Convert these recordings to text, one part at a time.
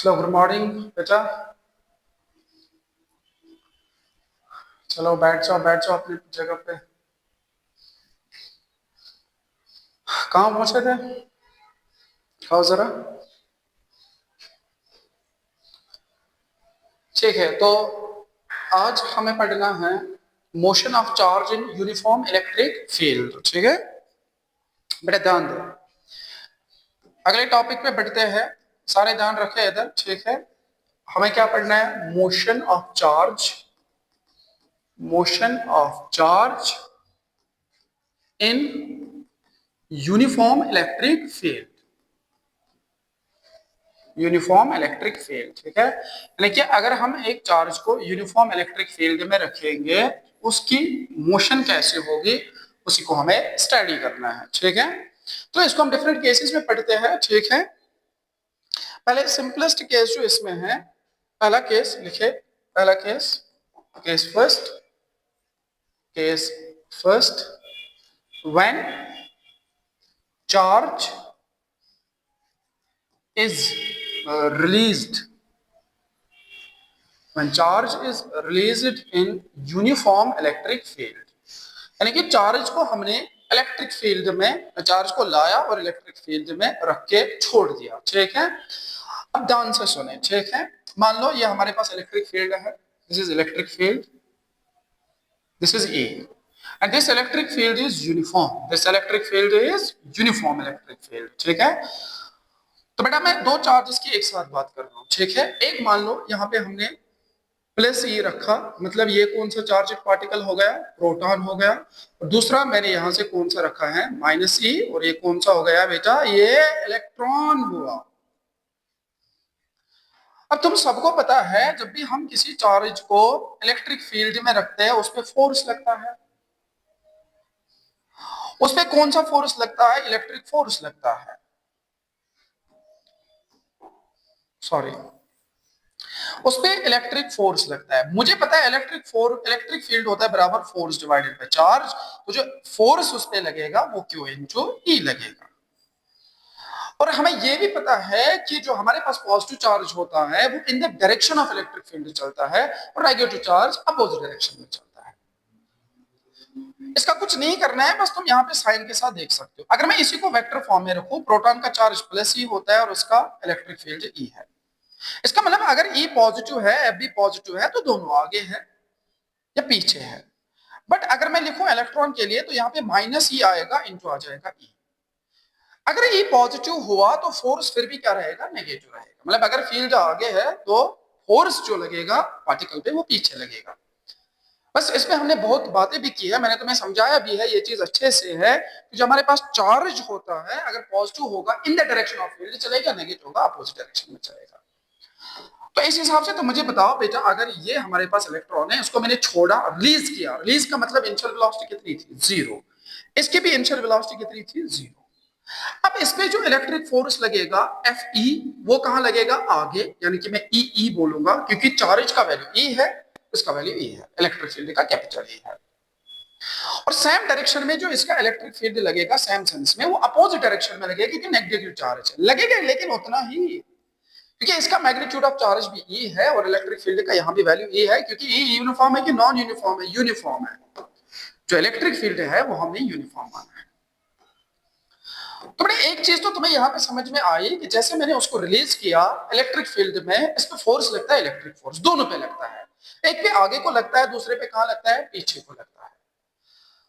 चलो good morning बेटा। चलो बैठ जाओ अपनी जगह पे। कहाँ पहुंचे थे? खाओ जरा। ठीक है, तो आज हमें पढ़ना है motion of charge in uniform electric field. ठीक है बेटा, ध्यान दो। अगले टॉपिक पे बढ़ते हैं, सारे ध्यान रखे इधर। ठीक है, हमें क्या पढ़ना है? Motion of charge in uniform electric field. Uniform electric field, ठीक है। यानी कि अगर हम एक चार्ज को यूनिफॉर्म इलेक्ट्रिक फील्ड में रखेंगे, उसकी मोशन कैसे होगी, उसी को हमें स्टडी करना है। ठीक है, तो इसको हम डिफरेंट केसेस में पढ़ते हैं। ठीक है, पहले सिंपलेस्ट केस जो इसमें है, पहला केस लिखे। पहला case, case first when charge is released when charge is released in uniform electric field। यानी कि चार्ज को हमने इलेक्ट्रिक फील्ड में, चार्ज को लाया और इलेक्ट्रिक फील्ड में रख के छोड़ दिया। ठीक है, अब ध्यान से सुने। ठीक है, मान लो ये हमारे पास इलेक्ट्रिक फील्ड है, this is electric field, this is a, and this electric field is uniform, this electric field is uniform electric field। ठीक है, तो बेटा मैं दो चार्जेस की एक साथ बात कर रहा हूं। ठीक है, एक मान लो यहाँ पे हमने प्लस ई रखा, मतलब ये कौन सा चार्जेड पार्टिकल हो गया? प्रोटॉन हो गया। और दूसरा मैंने यहां से कौन सा रखा है? माइनस ई, और ये कौन सा हो गया बेटा? ये इलेक्ट्रॉन हुआ। अब तुम सबको पता है, जब भी हम किसी चार्ज को इलेक्ट्रिक फील्ड में रखते हैं, उस पर फोर्स लगता है। उस पर कौन सा फोर्स लगता है? इलेक्ट्रिक फोर्स लगता है। सॉरी, उस पे इलेक्ट्रिक फोर्स लगता है। मुझे पता है इलेक्ट्रिक फील्ड होता है बराबर फोर्स डिवाइडेड बाय चार्ज। तो जो फोर्स उस पे लगेगा वो क्यू इंटू ई लगेगा। और हमें ये भी पता है कि जो हमारे पास पॉजिटिव चार्ज होता है वो in the direction of electric field चलता है, और नेगेटिव चार्ज अपोजिट डायरेक्शन में चलता है। इसका कुछ नहीं करना है, बस तुम यहाँ पे साइन के साथ देख सकते हो। अगर मैं इसी को वेक्टर फॉर्म में रखूं, प्रोटॉन का चार्ज प्लस ई होता है और उसका इलेक्ट्रिक फील्ड ई है। इसका मतलब अगर E पॉजिटिव है, F भी पॉजिटिव है, तो दोनों आगे है या पीछे है। बट अगर मैं लिखूं इलेक्ट्रॉन के लिए, तो यहाँ पे माइनस ई आएगा, इंटू आ जाएगा E। अगर E पॉजिटिव हुआ तो फोर्स फिर भी क्या रहेगा? नेगेटिव रहेगा। मतलब अगर फील्ड आगे है तो फोर्स जो लगेगा पार्टिकल पे वो पीछे लगेगा। बस इसमें हमने बहुत बातें भी की है, मैंने तुम्हें समझाया भी है, ये चीज अच्छे से है कि जो हमारे पास चार्ज होता है, अगर पॉजिटिव होगा in the direction of field चलेगा, नेगेटिव होगा अपोजिट डायरेक्शन में चलेगा। तो इस हिसाब से तो मुझे बताओ बेटा, अगर ये हमारे पास इलेक्ट्रॉन है, उसको मैंने छोड़ा, रिलीज किया, रिलीज का मतलब इनिशियल वेलोसिटी कितनी थी? 0। इसकी भी इनिशियल वेलोसिटी कितनी थी? 0। अब इस पे जो इलेक्ट्रिक फोर्स लगेगा एफ ई, वो कहां लगेगा? आगे, यानी कि मैं ई ई बोलूंगा, क्योंकि चार्ज का वैल्यू ई है, उसका वैल्यू ई है, इलेक्ट्रिक फील्ड का कैपिटल ई है। और सेम डायरेक्शन में जो इसका इलेक्ट्रिक फील्ड लगेगा, सेम सेंस में, वो अपोजिट डायरेक्शन में लगेगा, क्योंकि नेगेटिव चार्ज है लगेगा, लेकिन उतना ही, क्योंकि इसका मैग्नीट्यूड ऑफ चार्ज भी ई है और इलेक्ट्रिक फील्ड का यहां भी वैल्यू ई है। क्योंकि ई यूनिफॉर्म है कि नॉन यूनिफॉर्म है? यूनिफॉर्म है। जो इलेक्ट्रिक फील्ड है वो हमने यूनिफॉर्म माना है। तो बड़े एक चीज तो तुम्हें यहां पे समझ में आई कि जैसे मैंने उसको रिलीज किया इलेक्ट्रिक फील्ड में, इस पे फोर्स लगता है, इलेक्ट्रिक फोर्स दोनों पे लगता है। एक पे आगे को लगता है, दूसरे पे कहां लगता है? पीछे को लगता है।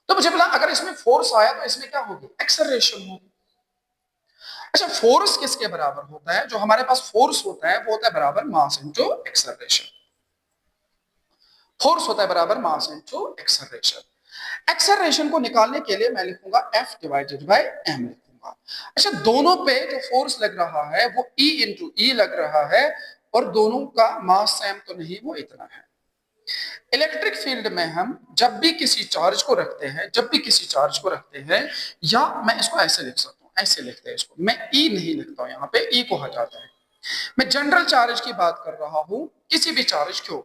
तो मुझे बोला अगर इसमें फोर्स आया तो इसमें क्या होगी? एक्सेलरेशन होगी। अच्छा, फोर्स किसके बराबर होता है? जो हमारे पास फोर्स होता है वो होता है बराबर मास इनटू एक्सेलरेशन। फोर्स होता है बराबर मास इनटू एक्सेलरेशन। एक्सेलरेशन को निकालने के लिए मैं लिखूंगा F डिवाइडेड बाय m लिखूंगा। अच्छा, दोनों पे जो फोर्स लग रहा है वो E इंटू ई लग रहा है, और दोनों का मास सेम तो नहीं, वो इतना है। इलेक्ट्रिक फील्ड में हम जब भी किसी चार्ज को रखते हैं, या मैं इसको ऐसे लिख सकता हूं, ऐसे लिखते हैं इसको, मैं ई नहीं लिखता हूं, यहाँ पे ई को हटाता है। मैं जनरल चार्ज की बात कर रहा हूं, किसी भी चार्ज क्यू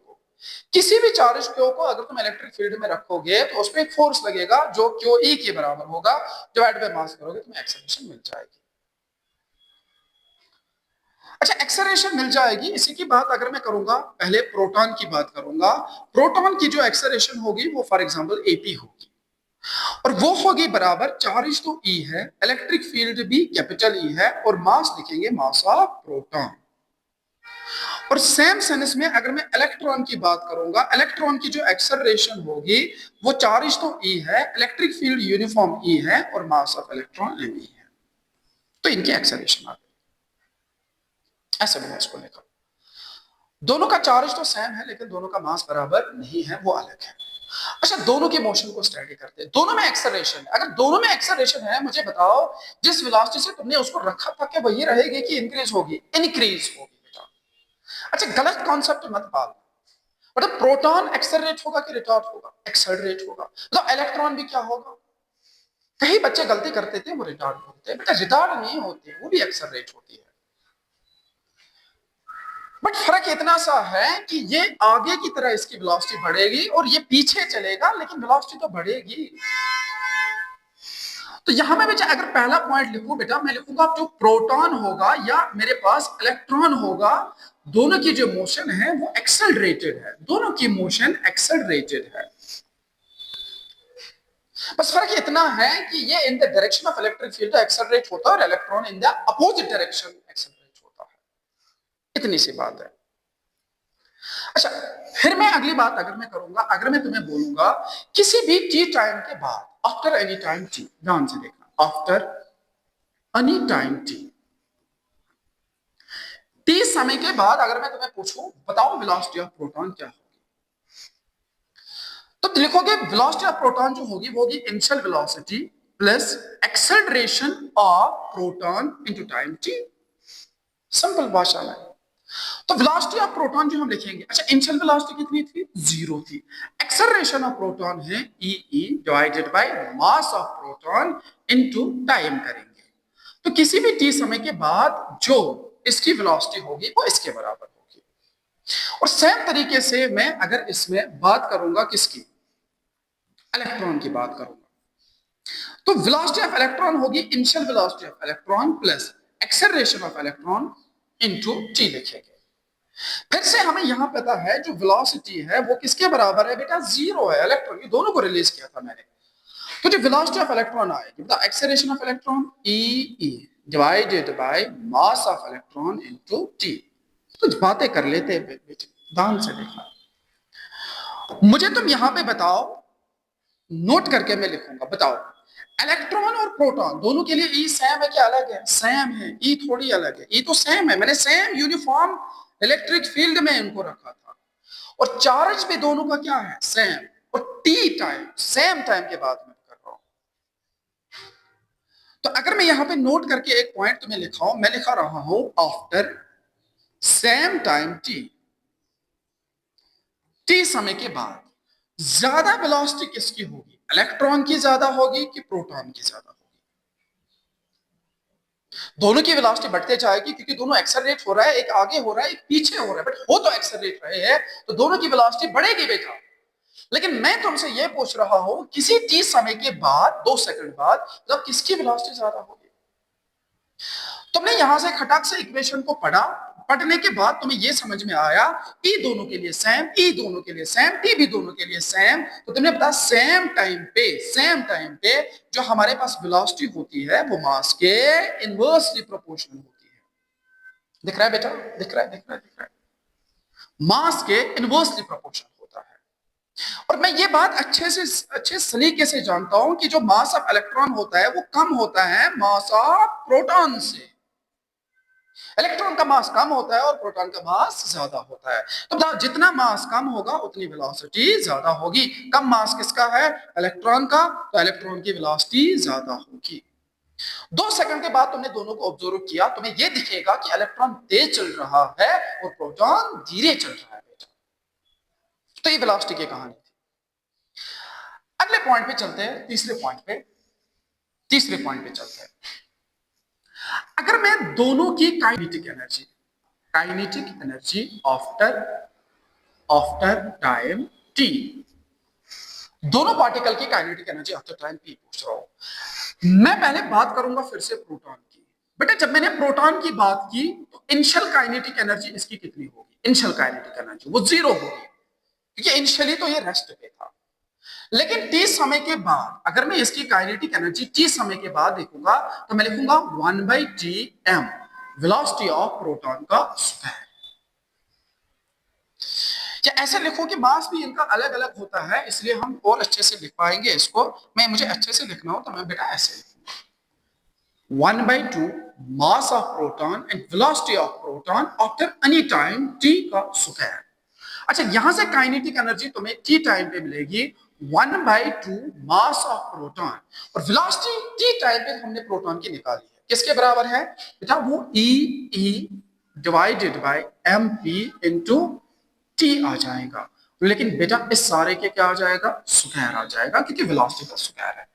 को, अगर तुम इलेक्ट्रिक फील्ड में रखोगे तो उसमें एक फोर्स लगेगा जो क्यू ई के बराबर होगा, डिवाइड बाय मास करोगे तुम्हें एक्सेलरेशन मिल जाएगी। अच्छा, एक्सेलरेशन मिल जाएगी। इसी की बात अगर मैं करूंगा, पहले प्रोटॉन की बात करूंगा। प्रोटॉन की जो एक्सेलरेशन होगी वो फॉर एग्जांपल एपी होगी, और वो होगी बराबर चार्ज तो ई है, इलेक्ट्रिक फील्ड भी कैपिटल ई है, और मास लिखेंगे मास ऑफ प्रोटॉन। और सेम सेंस में अगर मैं इलेक्ट्रॉन की बात करूंगा, इलेक्ट्रॉन की जो एक्सेलरेशन होगी वो चार्ज तो ई है, इलेक्ट्रिक फील्ड यूनिफॉर्म ई है, और mass of electron M E है। तो इनकी एक्सेलरेशन आ गई। ऐसे मैंने इसको लिखा। दोनों का चार्ज तो सेम है, लेकिन दोनों का मास बराबर नहीं है, वो अलग है। अच्छा, दोनों के मोशन को स्टडी करते हैं। दोनों में एक्सेलरेशन, अगर दोनों में एक्सेलरेशन है, मुझे बताओ जिस वेलोसिटी से तुमने उसको रखा था, क्या वही रहेगी कि इंक्रीज होगी? इंक्रीज होगी बेटा। अच्छा, गलत कॉन्सेप्ट मत पालो। मतलब प्रोटॉन एक्सेलरेट होगा कि रिटार्ड होगा? एक्सेलरेट होगा। मतलब इलेक्ट्रॉन भी क्या होगा? कई बच्चे गलती करते थे, वो रिटार्ड होते हैं। बेटा रिटार्ड नहीं होते, वो भी एक्सेलरेट होती है। बट फर्क इतना सा है कि ये आगे की तरह इसकी वेलोसिटी बढ़ेगी और ये पीछे चलेगा, लेकिन वेलोसिटी तो बढ़ेगी। तो यहां में बेटा अगर पहला पॉइंट लिखूं बेटा, मैं लिखूंगा जो प्रोटॉन होगा या मेरे पास इलेक्ट्रॉन होगा, दोनों की जो मोशन है वो एक्सेलरेटेड है। दोनों की मोशन एक्सेलरेटेड है। बस फर्क इतना है कि ये in the direction of electric field accelerate होता है और electron in the opposite direction accelerate होता है। इतनी सी बात है। अच्छा, फिर मैं अगली बात अगर मैं करूंगा, अगर मैं तुम्हें बोलूंगा किसी भी टी टाइम के बाद, आफ्टर एनी टाइम टी, ध्यान से देखना, after any time T, T समय के बाद अगर मैं तुम्हें पूछूं बताओ वेलोसिटी ऑफ प्रोटॉन क्या होगी, तो लिखोगे वेलोसिटी ऑफ प्रोटॉन जो होगी वो होगी initial velocity plus acceleration of proton into time T. Simple भाषा में। तो वेलोसिटी ऑफ प्रोटॉन जो हम लिखेंगे, अच्छा इनिशियल वेलोसिटी कितनी थी? 0 थी। एक्सेलरेशन ऑफ प्रोटॉन है E E divided by mass of proton into time करेंगे। तो किसी भी टी समय के बाद जो इसकी वेलोसिटी होगी वो इसके बराबर होगी। और सेम तरीके से मैं अगर इसमें बात करूंगा किसकी, इलेक्ट्रॉन की बात करूंगा, तो वेलोसिटी ऑफ इलेक्ट्रॉन होगी initial velocity of electron plus acceleration of electron into T लिखेंगे। फिर से हमें यहां पता है जो वेलोसिटी है वो किसके बराबर है बेटा? 0 है। इलेक्ट्रॉन, ये दोनों को रिलीज किया था मैंने। तो जो वेलोसिटी ऑफ इलेक्ट्रॉन आएगी बेटा, acceleration of electron E E divided by mass of electron into T. कुछ बातें कर लेते हैं बेटे, ध्यान से देखना। मुझे तुम यहां पे बताओ, नोट करके मैं लिखूंगा, बताओ इलेक्ट्रॉन और प्रोटॉन दोनों के लिए ई सेम है क्या अलग है? सेम है। ई थोड़ी अलग है, ई तो सेम है। मैंने सेम यूनिफॉर्म इलेक्ट्रिक फील्ड में इनको रखा था। और चार्ज भी दोनों का क्या है? सेम। और टी टाइम, सेम टाइम के बाद में कर रहा हूं। तो अगर मैं यहां पे नोट करके एक पॉइंट तुम्हें लिखाऊं, मैं लिखा रहा हूं after same time T, T समय के बाद ज्यादा वेलोसिटी किसकी होगी? इलेक्ट्रॉन की ज्यादा होगी कि प्रोटॉन की ज्यादा होगी? दोनों की वेलोसिटी बढ़ते जाएगी क्योंकि दोनों एक्सेलरेट हो रहा है, एक आगे हो रहा है एक पीछे हो रहा है, बट हो तो एक्सेलरेट रहे हैं, तो दोनों की वेलोसिटी बढ़ेगी बेटा। लेकिन मैं तुमसे यह पूछ रहा हूं किसी टी समय के बाद 2 सेकंड बाद जब किसकी वेलोसिटी ज्यादा होगी? तुमने यहां से खटाक से इक्वेशन को पढ़ा, पढ़ने के बाद तुम्हें यह समझ में आया ई दोनों के लिए सेम, ई दोनों के लिए सेम, टी भी दोनों के लिए सेम, तो तुमने पता सेम टाइम पे जो हमारे पास वेलोसिटी होती है वो मास के इनवर्सली प्रोपोर्शनल होती है। दिख रहा है बेटा? दिख रहा है, दिख रहा है, दिख रहा है। मास के इनवर्सली प्रोपोर्शनल होता है। और मैं ये बात अच्छे सलीके से जानता हूं कि जो मास ऑफ इलेक्ट्रॉन होता है वो कम होता है मास ऑफ प्रोटॉन से। इलेक्ट्रॉन का मास कम होता है और प्रोटॉन का मास ज्यादा होता है। तो बताओ जितना मास कम होगा उतनी वेलोसिटी ज्यादा होगी। कम मास किसका है? इलेक्ट्रॉन का, तो इलेक्ट्रॉन की वेलोसिटी ज्यादा होगी। 2 सेकंड के बाद तुमने दोनों को ऑब्जर्व किया, तुम्हें यह दिखेगा कि इलेक्ट्रॉन तेज चल रहा है और प्रोटॉन धीरे चल रहा है बेटा। तो ये वेलोसिटी की कहानी थी। अगले पॉइंट पे चलते हैं, तीसरे पॉइंट पे चलते हैं। अगर मैं दोनों की kinetic energy after time T, दोनों पार्टिकल की kinetic energy after time T पूछ रहा हूं, मैं पहले बात करूंगा फिर से प्रोटॉन की, बेटा जब मैंने प्रोटॉन की बात की तो इनिशियल काइनेटिक एनर्जी इसकी कितनी होगी, इनिशियल काइनेटिक एनर्जी वो 0 होगी, क्योंकि इनिशियली तो ये रेस्ट पे था। लेकिन t समय के बाद अगर मैं इसकी काइनेटिक एनर्जी t समय के बाद देखूंगा तो मैं लिखूंगा 1/Tm वेलोसिटी ऑफ प्रोटॉन का स्क्वायर। या ऐसे लिखो कि मास भी इनका अलग अलग होता है, इसलिए हम और अच्छे से लिख पाएंगे इसको। मुझे अच्छे से लिखना हो तो मैं बेटा ऐसे लिखूंगा 1/2 mass of proton and velocity of proton after any time t का स्क्वायर। अच्छा यहां से काइनेटिक एनर्जी तुम्हें t टाइम पे मिलेगी 1/2 मास ऑफ प्रोटॉन, और वेलोसिटी t टाइम पे हमने प्रोटॉन की निकाली है, किसके बराबर है बेटा, वो E divided bye mp into t आ जाएगा। लेकिन बेटा इस सारे के क्या आ जाएगा, स्क्वायर आ जाएगा, क्योंकि वेलोसिटी का स्क्वायर है।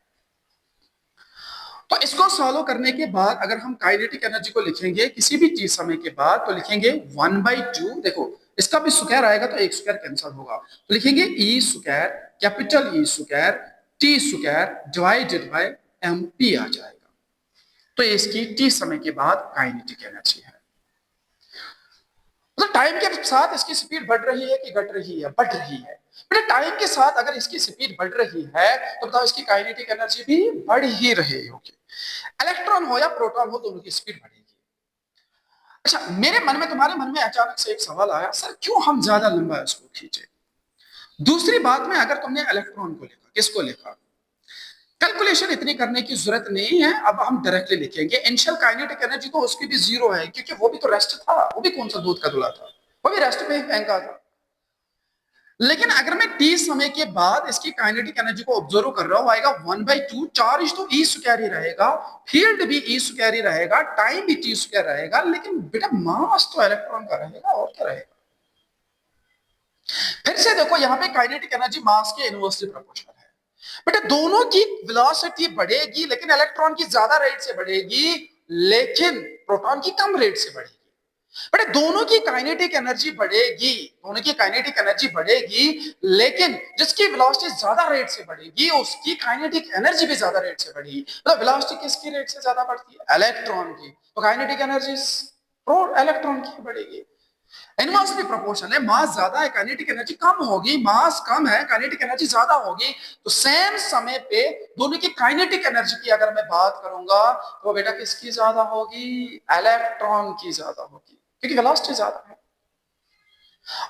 तो इसको सॉल्व करने के बाद अगर हम काइनेटिक एनर्जी को लिखेंगे किसी भी t समय के बाद तो लिखेंगे 1/2, देखो इसका भी स्क्वायर आएगा तो एक स्क्वायर कैंसिल होगा, तो लिखेंगे e square capital E square t square divided by mp आ जाएगा। तो इसकी t समय के बाद काइनेटिक एनर्जी है। मतलब टाइम के साथ इसकी स्पीड बढ़ रही है कि घट रही है, बढ़ रही है। बेटा टाइम के साथ अगर इसकी स्पीड बढ़ रही है तो बताओ इसकी काइनेटिक एनर्जी भी बढ़ ही रही होगी। इलेक्ट्रॉन हो या प्रोटॉन हो दोनों की स्पीड बढ़ेगी। अच्छा मेरे मन में, तुम्हारे मन में अचानक से एक सवाल आया, सर क्यों हम ज्यादा लंबा इसको खींचे। दूसरी बात में अगर तुमने इलेक्ट्रॉन को लिखा, किसको लिखा, कैलकुलेशन इतनी करने की जरूरत नहीं है। अब हम डायरेक्टली लिखेंगे इनिशियल काइनेटिक एनर्जी तो उसकी भी 0 है, क्योंकि वो भी तो रेस्ट था, वो भी कौन सा दूध का धुला था, वो भी रेस्ट पे ही फेंका था। लेकिन अगर मैं t समय के बाद इसकी काइनेटिक एनर्जी को ऑब्जर्व कर रहा हूं, आएगा 1/2, चार्ज तो e स्क्वायर ही रहेगा, फील्ड भी e स्क्वायर ही रहेगा, टाइम भी t स्क्वायर रहेगा, लेकिन बेटा मास तो इलेक्ट्रॉन का रहेगा, और क्या रहेगा। फिर से देखो यहां पे काइनेटिक एनर्जी मास के इनवर्सली प्रोपोर्शनल है। बेटा दोनों की वेलोसिटी बढ़ेगी, लेकिन इलेक्ट्रॉन की ज्यादा रेट से बढ़ेगी, लेकिन प्रोटॉन की कम रेट से बढ़ेगी। बेटा दोनों की काइनेटिक एनर्जी बढ़ेगी, दोनों की काइनेटिक एनर्जी बढ़ेगी, लेकिन जिसकी वेलोसिटी ज्यादा रेट से बढ़ेगी उसकी काइनेटिक एनर्जी भी ज्यादा रेट से बढ़ेगी। मतलब वेलोसिटी किसकी रेट से ज्यादा बढ़ती है, इलेक्ट्रॉन की, तो काइनेटिक एनर्जी इलेक्ट्रॉन की बढ़ेगी। इनवर्सली प्रोपोर्शनल है, मास ज्यादा है काइनेटिक एनर्जी कम होगी, मास कम है काइनेटिक एनर्जी ज्यादा होगी। तो सेम समय पे दोनों की काइनेटिक एनर्जी की अगर मैं बात करूंगा तो बेटा किसकी ज्यादा होगी, इलेक्ट्रॉन की ज्यादा होगी, क्योंकि वेलोसिटी ज्यादा है।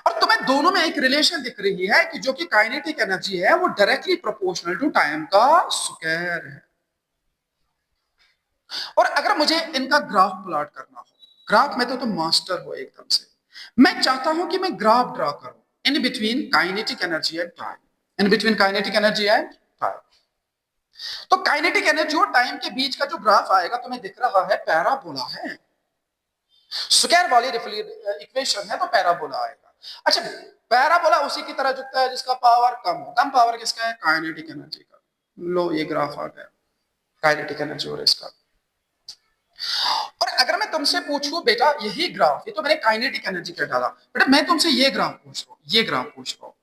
और तुम्हें दोनों में एक रिलेशन दिख रही है कि जो कि काइनेटिक एनर्जी है वो डायरेक्टली प्रोपोर्शनल टू टाइम का स्क्वायर है। और अगर मुझे इनका ग्राफ प्लॉट करना हो, ग्राफ में तो तुम मास्टर हो एकदम से, मैं चाहता हूं कि मैं ग्राफ ड्रा करूं in between kinetic energy and time, in between kinetic energy and time. तो काइनेटिक एनर्जी और टाइम के बीच का जो ग्राफ आएगा तुम्हें दिख रहा है पैराबोला है, स्क्वायर वाली इक्वेशन है तो पैराबोला आएगा। अच्छा पैराबोला उसी की तरह झुकता है जिसका पावर कम हो, कम पावर किसका है, काइनेटिक एनर्जी का। लो ये ग्राफ आ गया काइनेटिक एनर्जी और इसका। और अगर मैं तुमसे पूछूं बेटा यही ग्राफ, ये तो मैंने काइनेटिक एनर्जी का डाला, बेटा मैं तुमसे ये ग्राफ पूछ रहा हूं, ये ग्राफ पूछ रहा हूं,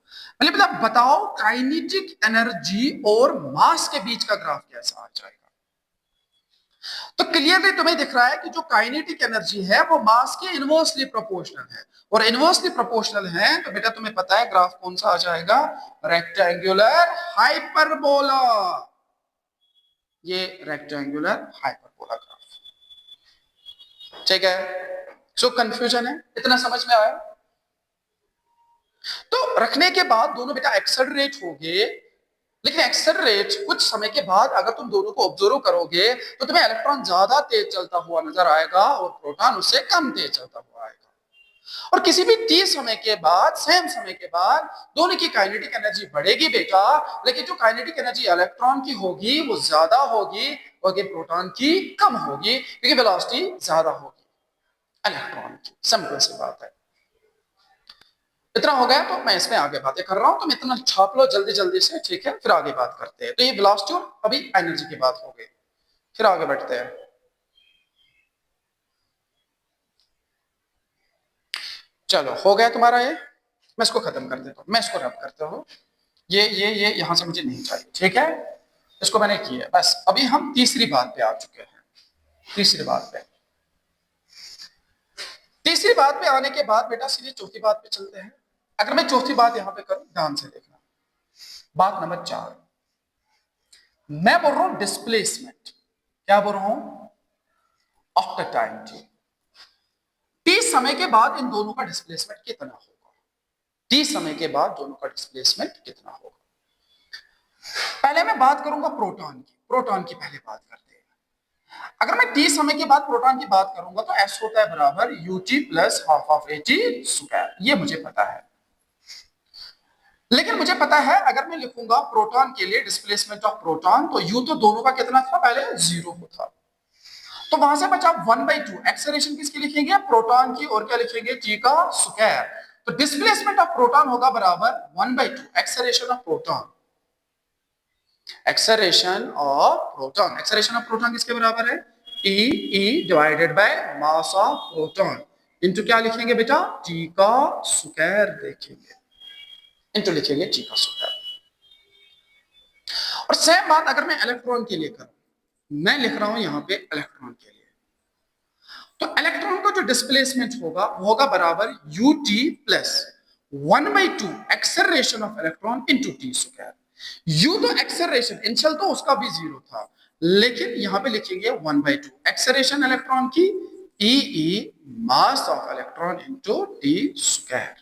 मतलब बताओ काइनेटिक एनर्जी और मास के बीच का ग्राफ कैसा आ जाएगा। तो क्लियरली तुम्हें दिख रहा है कि जो काइनेटिक एनर्जी है वो मास के इनवर्सली प्रोपोर्शनल है, और इनवर्सली प्रोपोर्शनल है तो बेटा तुम्हें पता है ग्राफ कौन सा आ जाएगा, रेक्टेंगुलर हाइपरबोला। ये रेक्टेंगुलर हाइपरबोला ग्राफ, ठीक है। सो कंफ्यूजन है, इतना समझ में आया। तो रखने के बाद दोनों बेटा एक्सेलरेट हो गए, लेकिन एक्सेलरेट कुछ समय के बाद अगर तुम दोनों को ऑब्जर्व करोगे तो तुम्हें इलेक्ट्रॉन ज्यादा तेज चलता हुआ नजर आएगा और प्रोटॉन उससे कम तेज चलता हुआ आएगा। और किसी भी t समय के बाद, सेम समय के बाद दोनों की काइनेटिक एनर्जी बढ़ेगी बेटा, लेकिन जो काइनेटिक एनर्जी इलेक्ट्रॉन की होगी वो ज्यादा होगी और प्रोटॉन की कम होगी, क्योंकि वेलोसिटी ज्यादा होगी इलेक्ट्रॉन की। सिंपल सी बात है। इतना हो गया तो मैं इसमें आगे बातें कर रहा हूं, तुम इतना छाप लो जल्दी जल्दी से, ठीक है, फिर आगे बात करते हैं। तो ये वेलोसिटी और अभी एनर्जी की बात हो गई, फिर आगे बढ़ते हैं। चलो हो गया तुम्हारा ये, मैं इसको खत्म कर देता हूं, मैं इसको रब करता हूं, ये यहां से मुझे नहीं चाहिए, ठीक है, इसको मैंने किया। बस अभी हम तीसरी बात पे आ चुके हैं, तीसरी बात पे। तीसरी बात पे आने के बाद बेटा सीधे चौथी बात पे चलते हैं। अगर मैं चौथी बात यहां पे करूं, ध्यान से देखना, बात नंबर 4, मैं बोल रहा हूं डिस्प्लेसमेंट। क्या बोल रहा हूं? आफ्टर टाइम टी, टी समय के बाद इन दोनों का डिस्प्लेसमेंट कितना होगा? टी समय के बाद दोनों का डिस्प्लेसमेंट कितना होगा? पहले मैं बात करूंगा प्रोटॉन की। प्रोटॉन की पहले बात करते हैं। अगर मैं टी समय के बाद प्रोटॉन की बात करूंगा तो एस होता है बराबर UT plus half of eighty square, ये मुझे पता है। लेकिन मुझे पता है अगर मैं लिखूंगा प्रोटॉन के लिए डिस्प्लेसमेंट ऑफ प्रोटॉन, तो यू तो दोनों का कितना था? पहले 0 था, तो वहां से बचा 1/2। एक्सेलरेशन किसकी लिखेंगे? प्रोटॉन की, और क्या लिखेंगे? टी का स्क्वायर। तो डिस्प्लेसमेंट ऑफ प्रोटॉन होगा बराबर 1/2 acceleration of proton. Acceleration of proton, acceleration of proton किसके बराबर है? T E divided by mass of proton into क्या लिखेंगे बेटा? टी का स्क्वायर लिखेंगे, इनटू लिखेंगे टी का स्क्वायर। और सेम बात अगर मैं इलेक्ट्रॉन के लिए करूं, मैं लिख रहा हूं यहां पे इलेक्ट्रॉन के लिए, तो इलेक्ट्रॉन का जो डिस्प्लेसमेंट होगा वो होगा बराबर U T plus 1/2 acceleration of electron into T square. You तो एक्सेलरेशन इनिशियल तो उसका भी 0 था, लेकिन यहां पे लिखेंगे 1/2 एक्सेलरेशन इलेक्ट्रॉन की, E E mass of electron into T square.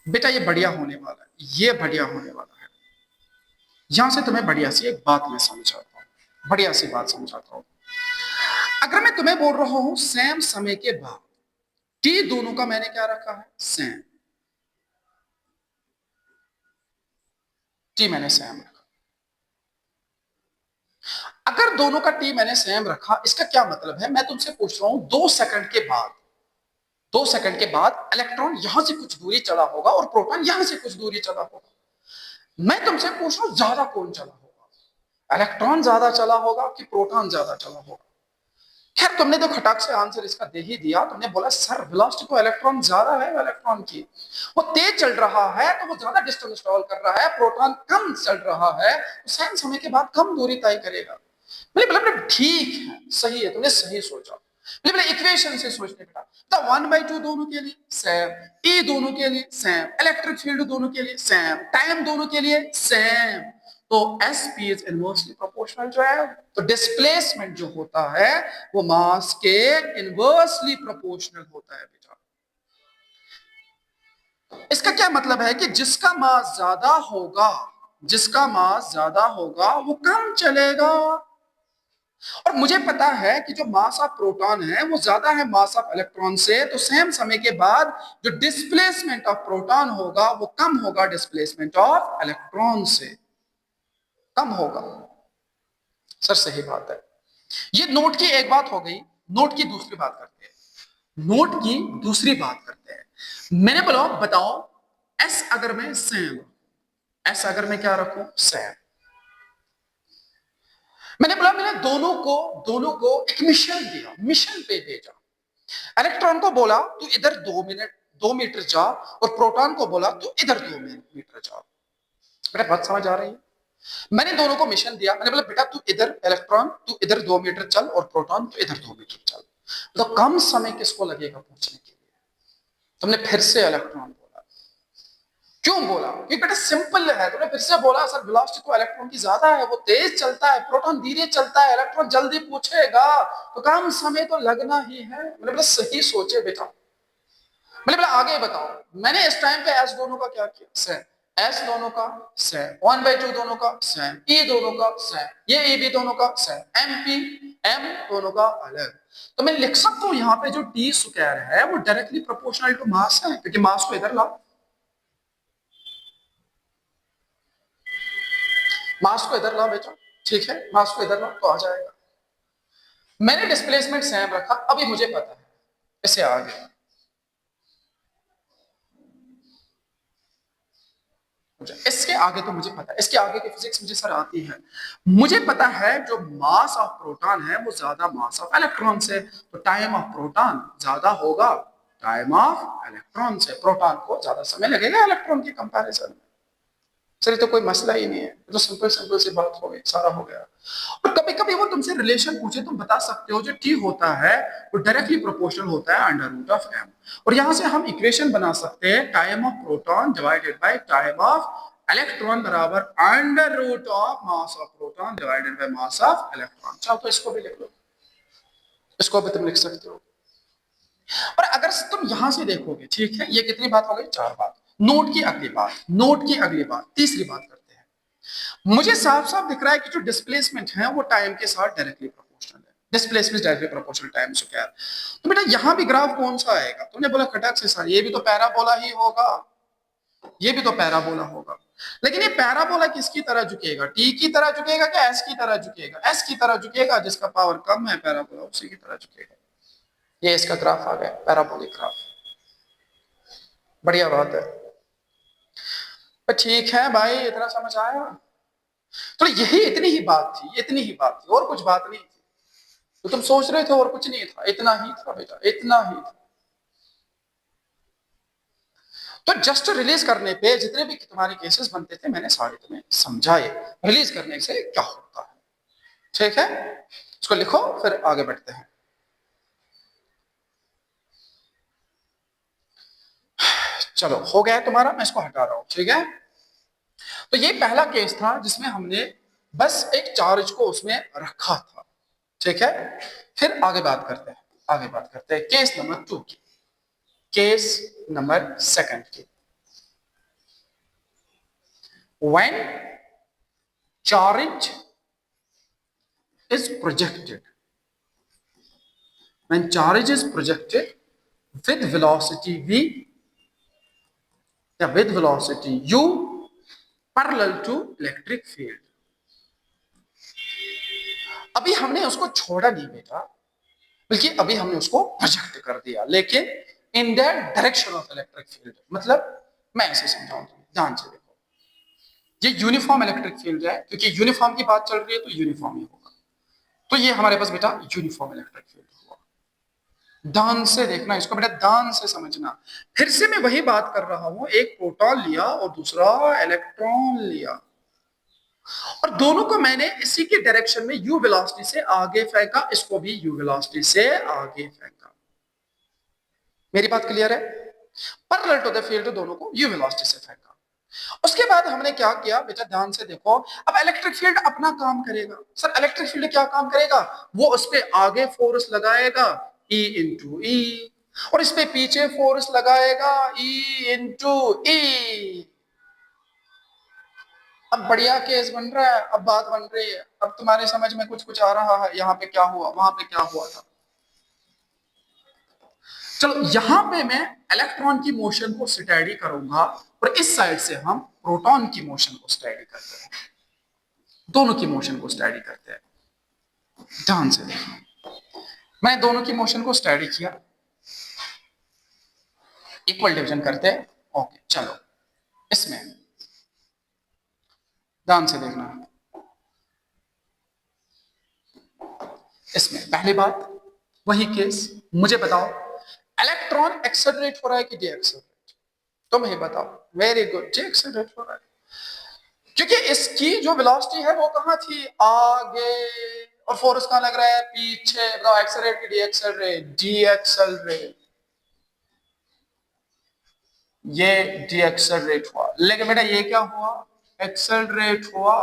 बेटा ये बढ़िया होने वाला है, ये बढ़िया होने वाला है। यहां से तुम्हें बढ़िया सी एक बात मैं समझाता हूं, बढ़िया सी बात समझाता हूं। अगर मैं तुम्हें बोल रहा हूं सेम समय के बाद, टी दोनों का मैंने क्या रखा है? सेम, टी मैंने सेम रखा। अगर दोनों का टी मैंने सेम रखा, इसका क्या मतलब है? मैं तुमसे पूछ रहा हूं 2 सेकंड के बाद, 2 सेकंड के बाद इलेक्ट्रॉन यहां से कुछ दूरी चला होगा और प्रोटॉन यहां से कुछ दूरी चला होगा। मैं तुमसे पूछ रहा हूं ज्यादा कौन चला होगा? इलेक्ट्रॉन ज्यादा चला होगा कि प्रोटॉन ज्यादा चला होगा? खैर तुमने तो खटाक से आंसर इसका दे ही दिया, तुमने बोला सर वेलोसिटी तो इलेक्ट्रॉन ज्यादा है, इलेक्ट्रॉन की वो तेज चल रहा है तो वो ज्यादा डिस्टेंस ट्रैवल कर रहा है, प्रोटॉन कम चल रहा है तो सेम समय के बाद कम दूरी तय करेगा। मतलब ठीक है, सही है, तुमने सही सोचा। मतलब इक्वेशन से सोचने बेटा, तो 1/2 दोनों के लिए सेम, ई दोनों के लिए सेम, इलेक्ट्रिक फील्ड दोनों के लिए सेम, टाइम दोनों के लिए सेम, तो S P is inversely proportional जो है, तो डिस्प्लेसमेंट जो होता है वो मास के इनवर्सली प्रोपोर्शनल होता है बेटा। इसका क्या मतलब है कि जिसका मास ज्यादा होगा, जिसका मास ज्यादा होगा वो कम चलेगा। और मुझे पता है कि जो मास ऑफ प्रोटॉन है वो ज्यादा है मास ऑफ इलेक्ट्रॉन से, तो सेम समय के बाद जो डिस्प्लेसमेंट ऑफ प्रोटॉन होगा वो कम होगा डिस्प्लेसमेंट ऑफ इलेक्ट्रॉन से, कम होगा। सर सही बात है। ये नोट की एक बात हो गई, नोट की दूसरी बात करते हैं, नोट की दूसरी बात करते हैं। मैंने बोला बताओ एस अगर मैं सेम, एस अगर मैं क्या रखूं? सेम। मैंने बोला मैंने दोनों को एक मिशन दिया, मिशन पे भेजा। इलेक्ट्रॉन को बोला तू इधर 2 मीटर जा, और प्रोटॉन को बोला तू इधर 2 मीटर जा। बेटा बात समझ आ रही है? मैंने दोनों को मिशन दिया, मैंने बोला बेटा तू इधर, इलेक्ट्रॉन तू इधर 2 मीटर चल और प्रोटॉन तू इधर 2 मीटर चल। तो कम समय किसको लगेगा पहुंचने के लिए? तुमने फिर से इलेक्ट्रॉन बोला। क्यों बोला? क्योंकि बेटा सिंपल है, तुमने फिर से बोला सर वेलोसिटी तो इलेक्ट्रॉन की ज्यादा है, वो तेज चलता है, प्रोटॉन धीरे चलता है, इलेक्ट्रॉन जल्दी पूछेगा, तो कम समय तो लगना ही है। मैंने सही सोचे बेटा। मैंने आगे बताओ, मैंने इस टाइम पे एस दोनों का क्या किया? सेम, एस दोनों का सेम, 1/2 दोनों का सेम, ई दोनों का सेम, ये ई बी दोनों का सेम, एम पी एम दोनों का अलग। तो मैं लिख सकता हूं यहां पे जो टी स्क्वायर है वो डायरेक्टली प्रोपोर्शनल टू मास है, क्योंकि मास को इधर लाओ, मास को इधर लाओ बेटा, ठीक है, मास को इधर लाओ तो आ जाएगा। मैंने डिस्प्लेसमेंट सेम रखा, अभी मुझे पता है इसे आगे, इसके आगे तो मुझे पता है, इसके आगे की फिजिक्स मुझे सर आती है। मुझे पता है जो मास ऑफ प्रोटॉन है वो ज्यादा मास ऑफ इलेक्ट्रॉन से, तो टाइम ऑफ प्रोटॉन ज्यादा होगा टाइम ऑफ इलेक्ट्रॉन से, प्रोटॉन को ज्यादा समय लगेगा इलेक्ट्रॉन के कंपैरिजन में। सर ये तो कोई मसला ही नहीं है, ये तो सिंपल सिंपल सी बात हो गई, सारा हो गया। और कभी कभी वो तुमसे रिलेशन पूछे, तुम बता सकते हो जो टी होता है वो डायरेक्टली प्रोपोर्शनल होता है अंडर रूट ऑफ एम। और यहां से हम इक्वेशन बना सकते हैं time of proton divided by time of electron बराबर under root of mass of proton divided by mass of electron. चाहो तो इसको भी लिख लो, इसको भी तुम लिख सकते हो। और अगर तुम यहां से देखोगे, ठीक है, ये कितनी बात हो गई, 4 बात। नोट की अगली बात, नोट की अगली बात, तीसरी बात करते हैं। मुझे साफ साफ दिख रहा है कि जो डिस्प्लेसमेंट है वो टाइम के साथ डायरेक्टली प्रोपोर्शनल है, displacement directly proportional time square. तो बेटा यहां भी ग्राफ कौन सा आएगा, तुमने बोला खटक से सर ये भी तो पैराबोला ही होगा, ये भी तो पैराबोला होगा। लेकिन ये पैराबोला किसकी तरह झुकेगा, टी की तरह झुकेगा क्या एस की तरह झुकेगा, एस की तरह झुकेगा, जिसका पावर कम है पैराबोला उसी की तरह झुकेगा। ये इसका ग्राफ आ गया, पैराबोलिक ग्राफ। बढ़िया बात है, ठीक है भाई, इतना समझ आया। तो यही इतनी ही बात थी, इतनी ही बात थी, और कुछ बात नहीं थी। तो तुम सोच रहे थे और कुछ नहीं था, इतना ही था बेटा, इतना ही था। तो जस्ट रिलीज करने पे जितने भी तुम्हारे केसेस बनते थे मैंने सारे तुम्हें समझाए, रिलीज करने से क्या होता है। ठीक है, इसको लिखो फिर आगे बढ़ते हैं। चलो हो गया तुम्हारा, मैं इसको हटा रहा हूं, ठीक है। तो ये पहला केस था जिसमें हमने बस एक चार्ज को उसमें रखा था, ठीक है। फिर आगे बात करते हैं, आगे बात करते हैं केस नंबर 2 की, केस नंबर 2 की। When charge is projected, when charge is projected with velocity v या with velocity u parallel to electric field। अभी हमने उसको छोड़ा नहीं बेटा, बल्कि अभी हमने उसको प्रोजेक्ट कर दिया, लेकिन in the direction of electric field. मतलब मैं ऐसे समझाऊं, ध्यान से देखो, ये यूनिफॉर्म इलेक्ट्रिक फील्ड है, क्योंकि यूनिफॉर्म की बात चल रही है तो यूनिफॉर्म ही होगा। तो ये हमारे पास बेटा यूनिफॉर्म इलेक्ट्रिक फील्ड हुआ। ध्यान से देखना इसको बेटा, ध्यान से समझना। फिर से मैं वही बात कर रहा हूं, एक प्रोटॉन लिया और दूसरा इलेक्ट्रॉन लिया, और दोनों को मैंने इसी के डायरेक्शन में यू वेलोसिटी से आगे फेंका, इसको भी यू वेलोसिटी से आगे फेंका। मेरी बात क्लियर है, पैरेलल टू द फील्ड दोनों को यू वेलोसिटी से फेंका। उसके बाद हमने क्या किया बेटा, ध्यान से देखो। अब इलेक्ट्रिक फील्ड अपना काम करेगा। सर इलेक्ट्रिक फील्ड क्या काम करेगा, वो उस पे आगे फोर्स लगाएगा E इंटू ई, और इस पे पीछे फोर्स लगाएगा E इंटू ई। अब बढ़िया केस बन रहा है, अब बात बन रही है, अब तुम्हारी समझ में कुछ कुछ आ रहा है, यहाँ पे क्या हुआ वहां पे क्या हुआ था। चलो यहां पे मैं इलेक्ट्रॉन की मोशन को स्टडी करूंगा, और इस साइड से हम प्रोटॉन की मोशन को स्टडी करते हैं, दोनों की मोशन को स्टडी करते हैं। ध्यान से देखना, मैं दोनों की मोशन को स्टडी किया, इक्वल डिवीजन करते हैं। ओके चलो, इसमें ध्यान से देखना, इसमें पहली बात वही केस, मुझे बताओ इलेक्ट्रॉन एक्सेलरेट हो रहा है कि डी एक्सेलरेट, तुम ही बताओ। वेरी गुड, डी एक्सेलरेट हो रहा है, क्योंकि इसकी जो वेलोसिटी है वो कहां थी, आगे, और फोर्स कहां लग रहा है, पीछे। बताओ एक्सेलरेट की डी एक्सेलरेट, डी एक्सेलरेट, ये डी एक्सेलरेट हुआ। लेकिन बेटा ये क्या हुआ, एक्सेलरेट हुआ।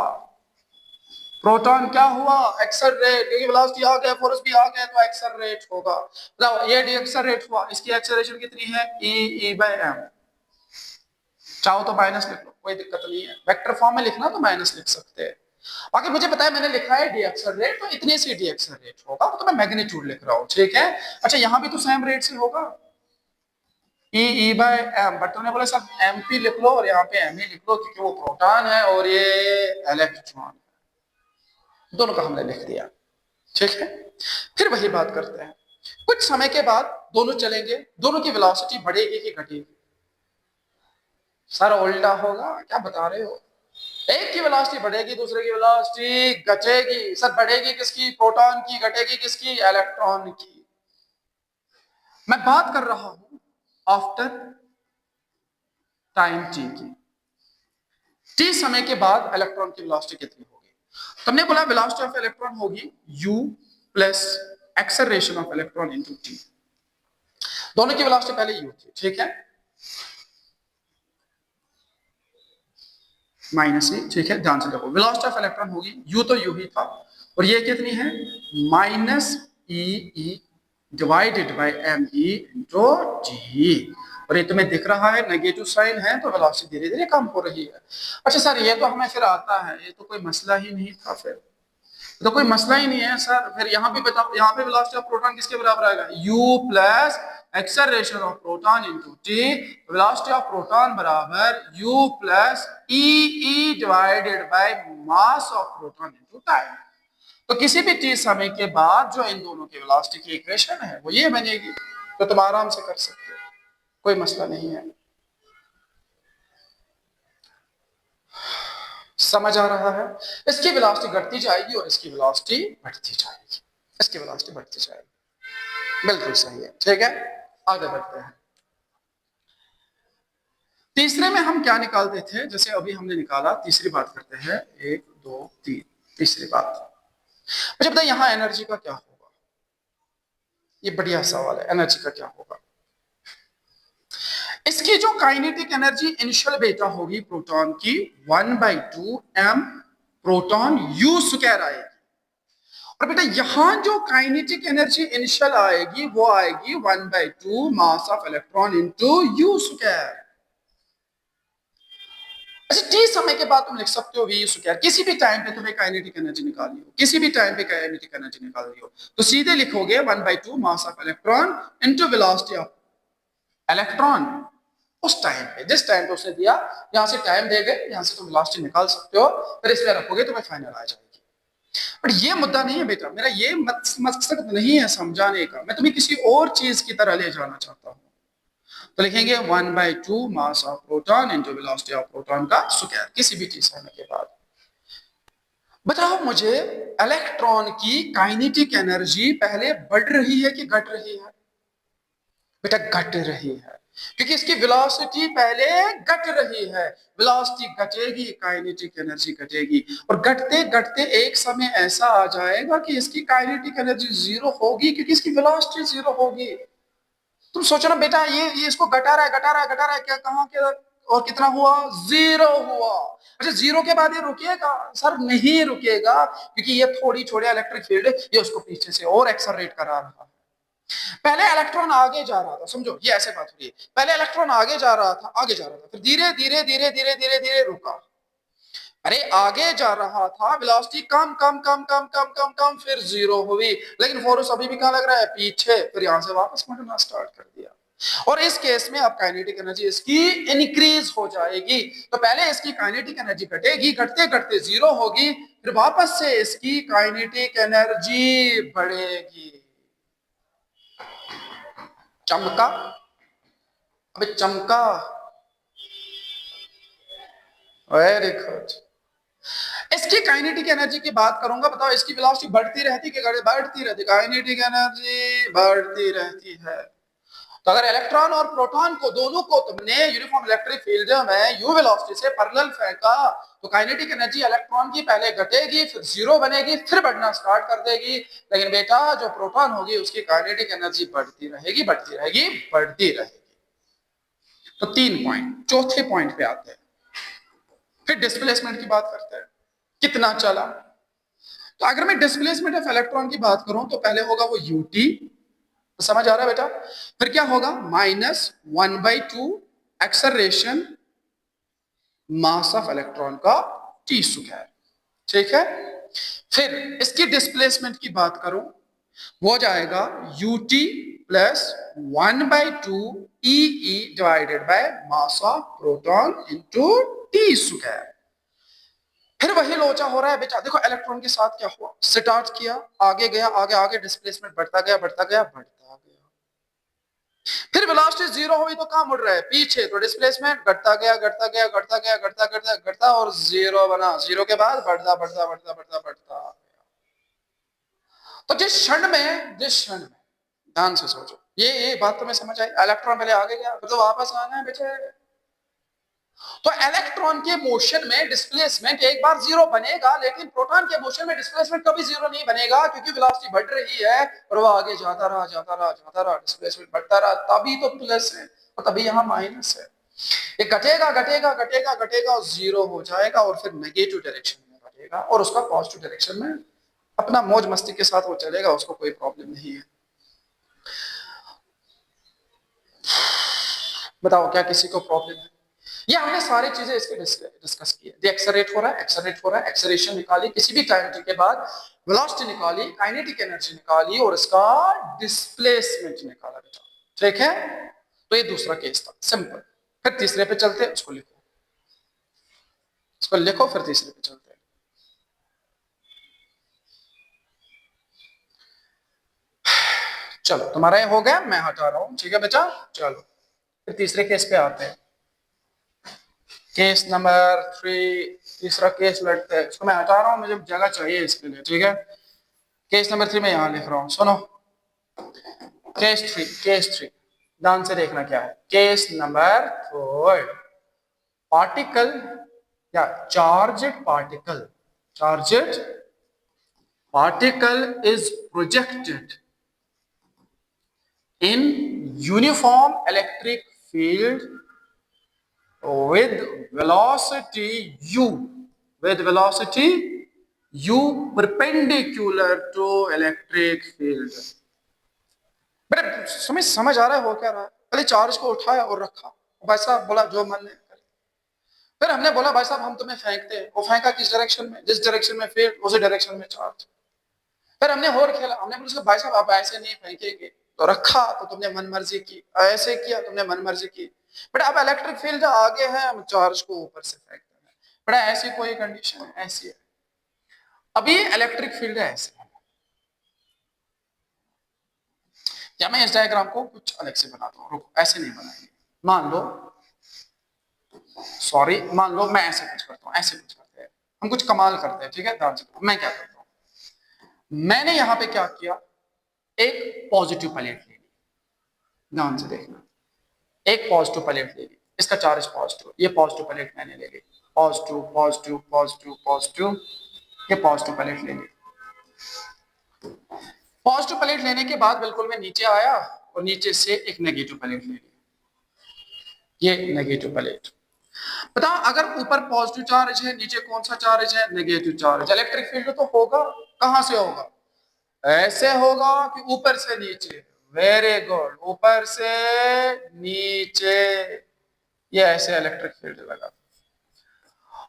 प्रोटॉन क्या हुआ, एक्सेलरेट, क्योंकि वेलोसिटी आ गया, फोर्स भी आ गया, तो एक्सेलरेट होगा। बताओ ये डी एक्सेलरेट हुआ, इसकी एक्सेलरेशन कितनी है, ई बाय एम। चाहो तो माइनस लिख लो, कोई दिक्कत नहीं है, वेक्टर फॉर्म में लिखना तो माइनस लिख सकते हैं। बाकी मुझे पता है मैंने लिखा है डी एक्सेलरेट, तो इतने से डी एक्सेलरेट होगा, तो मैं मैग्नीट्यूड लिख रहा हूँ, ठीक है। अच्छा यहाँ भी तो सेम रेट से होगा, ई बाय एम, बट तुमने बोला सब एम पी लिख लो और यहाँ पे एम ही लिख लो, क्योंकि वो प्रोटॉन है और ये इलेक्ट्रॉन, दोनों का हमने लिख दिया, ठीक है। फिर वही बात करते हैं, कुछ समय के बाद दोनों चलेंगे, दोनों की वेलोसिटी बढ़ेगी कि घटेगी। सर उल्टा होगा, क्या बता रहे हो, एक की वेलोसिटी बढ़ेगी, दूसरे की वेलोसिटी घटेगी। सर बढ़ेगी किसकी, प्रोटॉन की, घटेगी किसकी, इलेक्ट्रॉन की। मैं बात कर रहा हूं आफ्टर टाइम टी की। टी समय के बाद इलेक्ट्रॉन की वेलोसिटी कितनी होगी? तुमने बोला वेलोसिटी ऑफ इलेक्ट्रॉन होगी u plus acceleration of electron into T. दोनों की वेलोसिटी पहले u थी, ठीक है, माइनस ई, ठीक है, ध्यान से देखो, वेलोसिटी ऑफ इलेक्ट्रॉन होगी u तो u ही था, और ये कितनी है minus E divided by M E into T. और ये तुम्हें दिख रहा है नेगेटिव साइन है तो वेलोसिटी धीरे धीरे कम हो रही है। अच्छा सर ये तो हमें फिर आता है, ये तो कोई मसला ही नहीं था, फिर तो कोई मसला ही नहीं है सर। फिर यहाँ पे बताओ, यहाँ पे वेलोसिटी ऑफ प्रोटॉन किसके बराबर आएगा? u plus acceleration of proton into T. Velocity of proton बराबर u plus E divided by mass of proton into time. तो किसी भी t समय के बाद जो इन दोनों की वेलोसिटी की इक्वेशन है वो ये बनेगी। तो तुम आराम से कर सकते हो, कोई मसला नहीं है। समझ आ रहा है? इसकी वेलोसिटी घटती जाएगी और इसकी वेलोसिटी बढ़ती जाएगी, इसकी वेलोसिटी बढ़ती जाएगी, बिल्कुल सही है, ठीक है। आगे बढ़ते हैं। तीसरे में हम क्या निकालते थे, जैसे अभी हमने निकाला, तीसरी बात करते हैं, 1 2 3। तीसरी बात, मुझे बताइए यहाँ एनर्जी का क्या होगा? ये बढ़िया सवाल है, एनर्जी का क्या होगा? इसकी जो काइनेटिक एनर्जी इनिशियल बेटा होगी प्रोटॉन की 1/2 m प्रोटॉन u स्क्वायर आएगी। और बेटा यहां जो काइनेटिक एनर्जी इनिशियल आएगी वो आएगी 1/2 मास of electron into u square. अच्छा टी समय के बाद तुम लिख सकते हो v स्क्वायर। किसी भी टाइम पे तुम्हें काइनेटिक एनर्जी निकालनी हो, किसी भी टाइम पे काइनेटिक एनर्जी निकालनी हो तो सीधे लिखोगे 1/2 मास of electron into velocity of electron उस टाइम पे, जिस टाइम पे उसने दिया, यहां से टाइम दे गए, यहां से तुम वेलोसिटी निकाल सकते हो, फिर इसमें रखोगे तुम्हें फाइनल आ जाएगी। बट ये मुद्दा नहीं है बेटा, मेरा ये मकसद नहीं है समझाने का, मैं तुम्हें किसी और चीज की तरह ले जाना चाहता हूं। तो लिखेंगे 1/2 मास of proton into velocity of proton का स्क्वायर किसी भी चीज होने के बाद। बताओ मुझे इलेक्ट्रॉन की काइनेटिक एनर्जी पहले बढ़ रही है कि घट रही है? बेटा घट रही है, क्योंकि इसकी वेलोसिटी पहले घट रही है। वेलोसिटी घटेगी, काइनेटिक एनर्जी घटेगी, और घटते घटते एक समय ऐसा आ जाएगा कि इसकी काइनेटिक एनर्जी जीरो होगी, क्योंकि इसकी वेलोसिटी जीरो होगी। तुम सोचो ना बेटा, ये इसको घटा रहा है, घटा रहा है, घटा रहा है, क्या कहां के और कितना हुआ? जीरो हुआ। अच्छा जीरो के बाद ये रुकेगा? सर नहीं रुकेगा, क्योंकि ये थोड़ी छोड़ी इलेक्ट्रिक फील्ड ये उसको पीछे से और एक्सलरेट करा रहा है। पहले इलेक्ट्रॉन आगे जा रहा था, समझो ये ऐसे बात हो रही है, पहले इलेक्ट्रॉन आगे जा रहा था, आगे जा रहा था, फिर धीरे धीरे धीरे धीरे धीरे धीरे रुका। अरे आगे जा रहा था, वेलोसिटी कम कम कम कम कम कम कम, फिर जीरो हुई, लेकिन फोर्स अभी भी कहां लग रहा है? पीछे। फिर यहां से वापस बढ़ना स्टार्ट कर दिया, और इस केस में अब काइनेटिक एनर्जी इसकी इंक्रीज हो जाएगी। तो पहले इसकी काइनेटिक एनर्जी घटेगी, घटते घटते जीरो होगी, फिर वापस से इसकी काइनेटिक एनर्जी बढ़ेगी। चमका? अबे चमका, वेरी गुड। इसकी काइनेटिक एनर्जी की बात करूंगा, बताओ इसकी वेलोसिटी बढ़ती रहती कि बढ़ती रहती? काइनेटिक एनर्जी बढ़ती रहती है। तो अगर इलेक्ट्रॉन और प्रोटॉन को दोनों को तुमने यूनिफॉर्म इलेक्ट्रिक फील्ड में यू वेलोसिटी से पैरेलल फेंका तो काइनेटिक एनर्जी इलेक्ट्रॉन की पहले घटेगी, फिर जीरो बनेगी, फिर बढ़ना स्टार्ट कर देगी। लेकिन बेटा जो प्रोटॉन होगी उसकी काइनेटिक एनर्जी बढ़ती रहेगी, बढ़ती रहेगी, बढ़ती रहेगी। तो 3 पॉइंट। चौथे पॉइंट पे आते हैं, फिर डिस्प्लेसमेंट की बात करते हैं, कितना चला। तो अगर मैं डिस्प्लेसमेंट ऑफ इलेक्ट्रॉन की बात करूं तो पहले होगा वो यूटी, तो समझ आ रहा है बेटा? फिर क्या होगा? -1/2 एक्सेलरेशन मास ऑफ इलेक्ट्रॉन का टी स्क्वायर, ठीक है। फिर इसकी डिस्प्लेसमेंट की बात करूं, वो जाएगा UT plus 1/2 E divided by mass of proton into T square. फिर वही लोचा हो रहा है बेटा, देखो इलेक्ट्रॉन के साथ क्या हुआ, स्टार्ट किया, आगे गया, आगे आगे डिस्प्लेसमेंट बढ़ता गया, बढ़ता गया, बढ़ता गया, फिर वेलोसिटी जीरो हुई तो कहां मुड़ रहा है? पीछे। तो डिस्प्लेसमेंट घटता गया, घटता गया, घटता गया, घटता घटता घटता, और जीरो बना। जीरो के बाद बढ़ता बढ़ता बढ़ता बढ़ता बढ़ता। तो जिस क्षण में ध्यान से सोचो, ये बात तुम्हें समझ आई? इलेक्ट्रॉन पहले आगे गया, फिर तो वापस आना है बेटे। तो इलेक्ट्रॉन के मोशन में डिस्प्लेसमेंट एक बार जीरो बनेगा, लेकिन प्रोटॉन के मोशन में डिस्प्लेसमेंट कभी जीरो नहीं बनेगा, क्योंकि वेलोसिटी बढ़ रही है और वो आगे जाता रहा जाता रहा जाता रहा, डिस्प्लेसमेंट बढ़ता रहा, तभी तो प्लस है और तभी यहाँ माइनस है। ये घटेगा घटेगा घटेगा घटेगा और जीरो हो जाएगा और फिर नेगेटिव डायरेक्शन में बढ़ेगा और उसका पॉजिटिव डायरेक्शन में अपना मौज मस्ती के साथ वो चलेगा, उसको कोई प्रॉब्लम नहीं है। बताओ क्या किसी को प्रॉब्लम है? ये हमने सारी चीजें इसके डिस्कस की है। एक्सेलरेट हो रहा है, एक्सेलरेट हो रहा है, एक्सेलरेशन निकाली, किसी भी काइनेटिक के बाद वेलोसिटी निकाली, काइनेटिक एनर्जी निकाली और इसका डिस्प्लेसमेंट निकाला बेटा, ठीक है। तो ये दूसरा केस था, सिंपल। फिर तीसरे पे चलते हैं, उसको लिखो, इसको लिखो, फिर तीसरे पे चलते हैं। चलो तुम्हारा ये हो गया, मैं हटा रहा हूं, ठीक है बेटा। चलो फिर तीसरे केस पे आते हैं, केस नंबर 3। तीसरा केस लड़ते हैं, इसको मैं हटा रहा हूं, मुझे जगह चाहिए इसके लिए, ठीक है। केस नंबर 3 मैं यहां लिख रहा हूं, सुनो। केस 3 ध्यान से देखना क्या है। केस नंबर 4, पार्टिकल या charged particle is projected in uniform electric field with velocity u perpendicular to electric field। बेटा समझ आ रहा है हो क्या रहा है? पहले चार्ज को उठाया और रखा, भाई साहब बोला जो मन है। फिर हमने बोला भाई साहब हम तुम्हें फेंकते हैं, वो फेंका किस डायरेक्शन में? जिस डायरेक्शन में फील्ड उसी डायरेक्शन में चार्ज। फिर हमने और खेला, हमने बोला भाई साहब आप ऐसे नहीं फेंकेंगे, तो रखा तो तुमने मन मर्जी की, ऐसे किया तुमने मन मर्जी की। बट अब इलेक्ट्रिक फील्ड आगे है, हम चार्ज को ऊपर से फेंकते हैं। बट ऐसी कोई कंडीशन है, ऐसी है। अभी इलेक्ट्रिक फील्ड है ऐसे, या मैं इस डायग्राम को कुछ अलग से बनाता हूँ, रुको ऐसे नहीं बनाएंगे। मान लो मैं ऐसे कुछ करता हूँ, ऐसे कुछ करते हैं, हम कुछ कमाल करते हैं, ठीक है। ध्यान से मैं क्या करता हूँ, मैंने यहां पे क्या किया, एक पॉजिटिव प्लेट ले ली, ध्यान से देखना, एक पॉजिटिव प्लेट ले ली, इसका चार्ज पॉजिटिव, ये पॉजिटिव प्लेट मैंने ले ली, पॉजिटिव पॉजिटिव पॉजिटिव पॉजिटिव, ये पॉजिटिव प्लेट ले ली। पॉजिटिव प्लेट लेने के बाद बिल्कुल मैं नीचे आया और नीचे से एक नेगेटिव प्लेट ले ली, ये नेगेटिव प्लेट। बताओ अगर ऊपर पॉजिटिव चार्ज है, नीचे कौन सा चार्ज है? Negative charge. इलेक्ट्रिक फील्ड तो होगा, कहां से होगा? ऐसे होगा कि ऊपर से नीचे। वेरी गुड, ऊपर से नीचे, ये ऐसे इलेक्ट्रिक फील्ड लगा।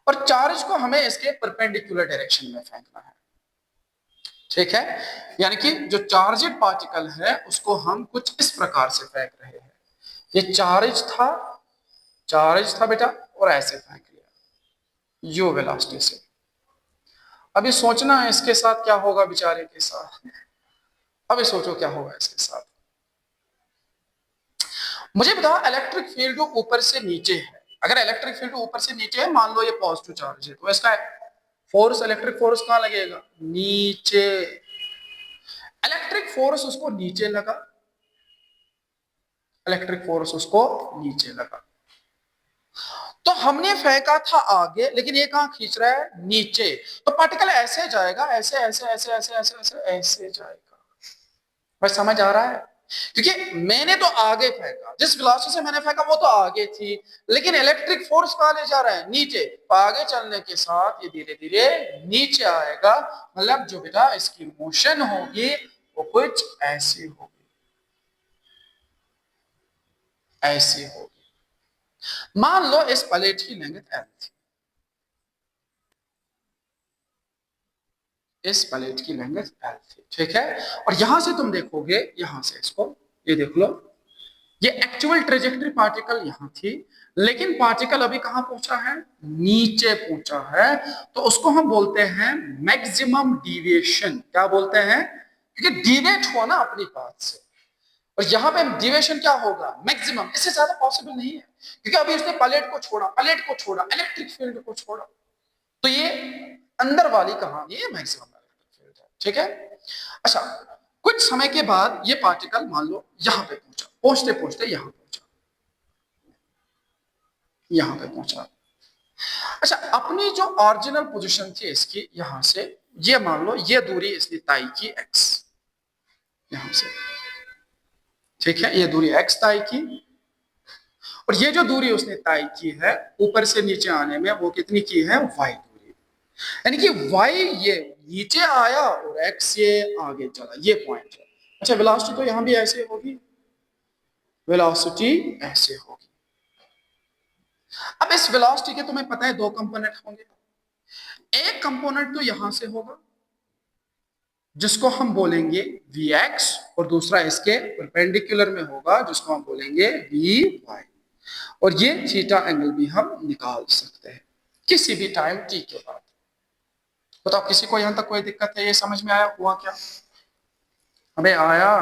और चार्ज को हमें इसके परपेंडिकुलर डायरेक्शन में फेंकना है, ठीक है। यानी कि जो चार्जेड पार्टिकल है उसको हम कुछ इस प्रकार से फेंक रहे हैं। ये चार्ज था बेटा, और ऐसे फेंक लिया यू वेलोसिटी से। अभी सोचना है इसके साथ क्या होगा, बेचारे के साथ। अभी सोचो क्या होगा इसके साथ। मुझे बताओ इलेक्ट्रिक फील्ड ऊपर से नीचे है, अगर इलेक्ट्रिक फील्ड ऊपर से नीचे है, मान लो ये पॉजिटिव चार्ज है, तो इसका फोर्स, इलेक्ट्रिक फोर्स कहां लगेगा? नीचे। इलेक्ट्रिक फोर्स उसको नीचे लगा, इलेक्ट्रिक फोर्स उसको नीचे लगा, तो हमने फेंका था आगे, लेकिन ये कहां खींच रहा है? नीचे। तो पार्टिकल ऐसे जाएगा, ऐसे ऐसे ऐसे ऐसे ऐसे ऐसे ऐसे जाएगा। बस समझ आ रहा है? क्योंकि मैंने तो आगे फेंका, जिस वेलोसिटी से मैंने फेंका वो तो आगे थी, लेकिन इलेक्ट्रिक फोर्स कहां ले जा रहा है? नीचे। तो आगे चलने के साथ ये धीरे धीरे नीचे आएगा, मतलब जो बेटा इसकी मोशन होगी वो कुछ ऐसी होगी, ऐसी होगी। मान लो इस प्लेट की लेंथ L थी, इस प्लेट की लेंथ L थी, ठीक है। और यहां से तुम देखोगे, यहां से इसको ये देख लो, ये एक्चुअल ट्रेजेक्टरी पार्टिकल यहां थी, लेकिन पार्टिकल अभी कहां पहुंचा है? नीचे पहुंचा है। तो उसको हम बोलते हैं मैक्सिमम डिविएशन। क्या बोलते हैं? क्योंकि डिवेट हुआ ना अपनी पाथ से, और यहां पे डिविएशन क्या होगा? मैक्सिमम। इससे ज्यादा पॉसिबल नहीं है, क्योंकि अभी उसने प्लेट को छोड़ा, इलेक्ट्रिक फील्ड को छोड़ा, तो ये अंदर वाली कहानी है, मैक्सिमम इलेक्ट्रिक फील्ड है, ठीक है। अच्छा, कुछ समय के बाद ये पार्टिकल मान लो यहां पे पहुंचा, पहुंचते पहुंचते यहां पहुंचा, यहां पे पहुंचा। अच्छा, अपनी जो ओरिजिनल पोजीशन थी इसकी यहां से, ये मान लो ये दूरी इसने तय की x, यहां से, ठीक है, ये दूरी x तय की, और ये जो दूरी उसने तय की है ऊपर से नीचे आने में, वो कितनी की है, y दूरी, यानी कि y ये नीचे आया और x ये आगे चला, ये पॉइंट है। अच्छा, वेलोसिटी तो यहां भी ऐसे होगी, वेलोसिटी ऐसे होगी। अब इस वेलोसिटी के तुम्हें पता है दो कंपोनेंट होंगे, एक कंपोनेंट तो यहां से होगा जिसको हम बोलेंगे Vx, और दूसरा इसके परपेंडिकुलर में होगा जिसको हम बोलेंगे Vy, और ये थीटा एंगल भी हम निकाल सकते हैं किसी भी टाइम t के बाद। बताओ किसी को यहां तक कोई दिक्कत है, ये समझ में आया हुआ क्या, हमें आया?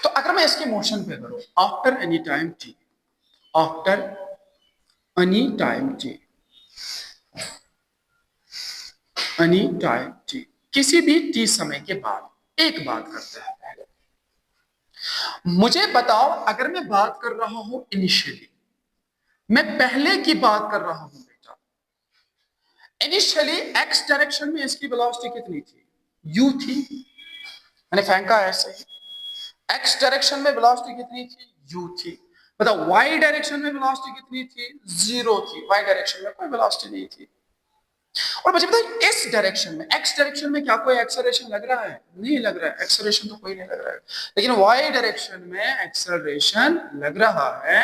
तो अगर मैं इसके मोशन पे करूं, after any time t, after any time t, any time t, किसी भी t समय के बाद, एक बात करते हैं पहले, मुझे बताओ अगर मैं बात कर रहा हूं इनिशियली, मैं पहले की बात कर रहा हूं बेटा, इनिशियली x डायरेक्शन में इसकी वेलोसिटी कितनी थी, u थी, मैंने फेंका ऐसे ही, x डायरेक्शन में वेलोसिटी कितनी थी, u थी। बताओ y डायरेक्शन में वेलोसिटी कितनी थी, 0 थी, y डायरेक्शन में कोई वेलोसिटी नहीं थी। और मुझे बताइए इस डायरेक्शन में, x डायरेक्शन में क्या कोई एक्सेलरेशन लग रहा है, नहीं लग रहा है, एक्सेलरेशन तो कोई नहीं लग रहा है, लेकिन y डायरेक्शन में एक्सेलरेशन लग रहा है,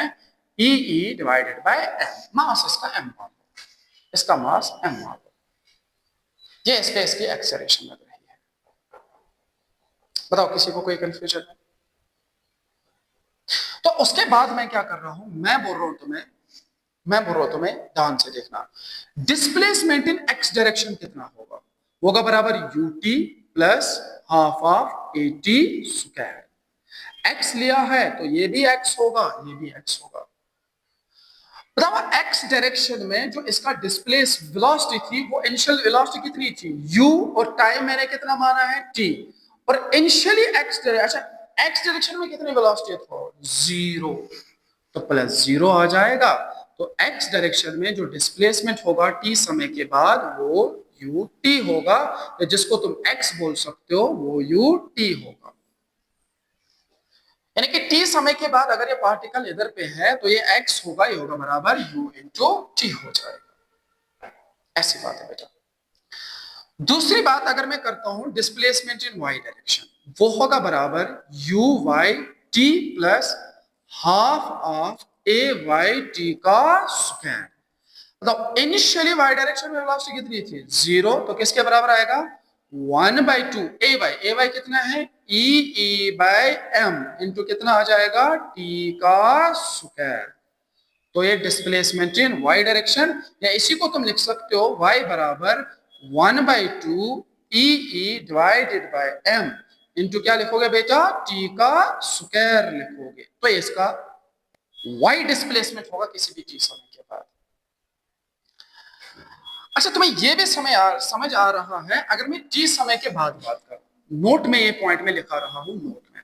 e डिवाइडेड बाय m, मास इसका m मान लो, इसका मास m मान लो, ये स्पेस की एक्सेलरेशन लग रही है। बताओ किसी को कोई कंफ्यूजन है? तो उसके बाद मैं क्या कर रहा हूं, मैं बोल रहा हूं तुम्हें ध्यान से देखना, डिस्प्लेसमेंट इन x डायरेक्शन कितना होगा, होगा बराबर ut plus half of at square. x लिया है तो ये भी x होगा, ये भी x होगा। बताओ x डायरेक्शन में जो इसका डिस्प्लेस वेलोसिटी थी, वो इनिशियल वेलोसिटी कितनी थी, u, और टाइम मैंने कितना माना है, t, और इनिशियली x डायरेक्शन में कितनी वेलोसिटी थी, 0, तो प्लस 0 आ जाएगा। तो x डायरेक्शन में जो डिस्प्लेसमेंट होगा t समय के बाद वो ut होगा, तो जिसको तुम x बोल सकते हो वो ut होगा। यानी कि t समय के बाद अगर ये पार्टिकल इधर पे है तो ये x होगा, ये होगा बराबर u इंटू टी हो जाएगा। ऐसी बात है बेटा। दूसरी बात अगर मैं करता हूं डिस्प्लेसमेंट इन y डायरेक्शन, वो होगा बराबर u y t plus half of a y t का स्क्वायर। मतलब इनिशियली y डायरेक्शन में वेलोसिटी कितनी थी, 0, तो किसके बराबर आएगा, 1/2 a y कितना है, e बाय m इंटू कितना आ जाएगा, t का स्क्वायर। तो ये डिस्प्लेसमेंट इन y डायरेक्शन, या इसी को तुम लिख सकते हो y बराबर 1/2 e divided bye m into क्या लिखोगे बेटा, t का स्क्वायर लिखोगे। तो इसका y डिस्प्लेसमेंट होगा किसी भी t समय के बाद। अच्छा, तुम्हें यह भी समझ आ रहा है, अगर मैं t समय के बाद बात करूं, नोट में ये पॉइंट में लिखा रहा हूं, नोट में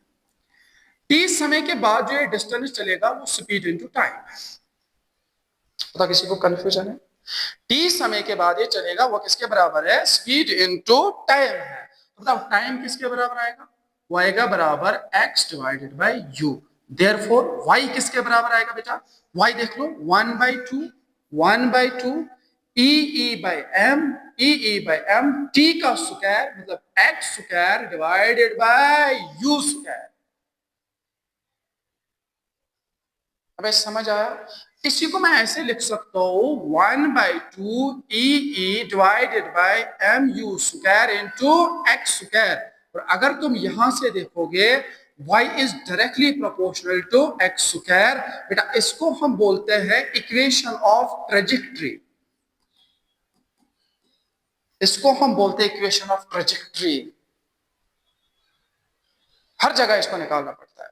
t समय के बाद जो ये डिस्टेंस चलेगा वो स्पीड इनटू टाइम है। पता किसी को कंफ्यूजन है, t समय के बाद ये चलेगा वो किसके बराबर है, स्पीड इनटू टाइम है। तो बताओ टाइम किसके बराबर आएगा, वो आएगा बराबर x divided by u। Therefore y किसके बराबर आएगा बेटा, y देख लो, 1/2 e बाय m t का स्क्वायर मतलब x square divided by u square. अब समझ आया? इसी को मैं ऐसे लिख सकता हूं, 1/2 e divided by mu square into x square. और अगर तुम यहां से देखोगे y is directly proportional to x square, बेटा इसको हम बोलते हैं इक्वेशन ऑफ ट्रेजेक्टरी, इसको हम बोलते हैं इक्वेशन ऑफ ट्रेजेक्टरी। हर जगह इसको निकालना पड़ता है।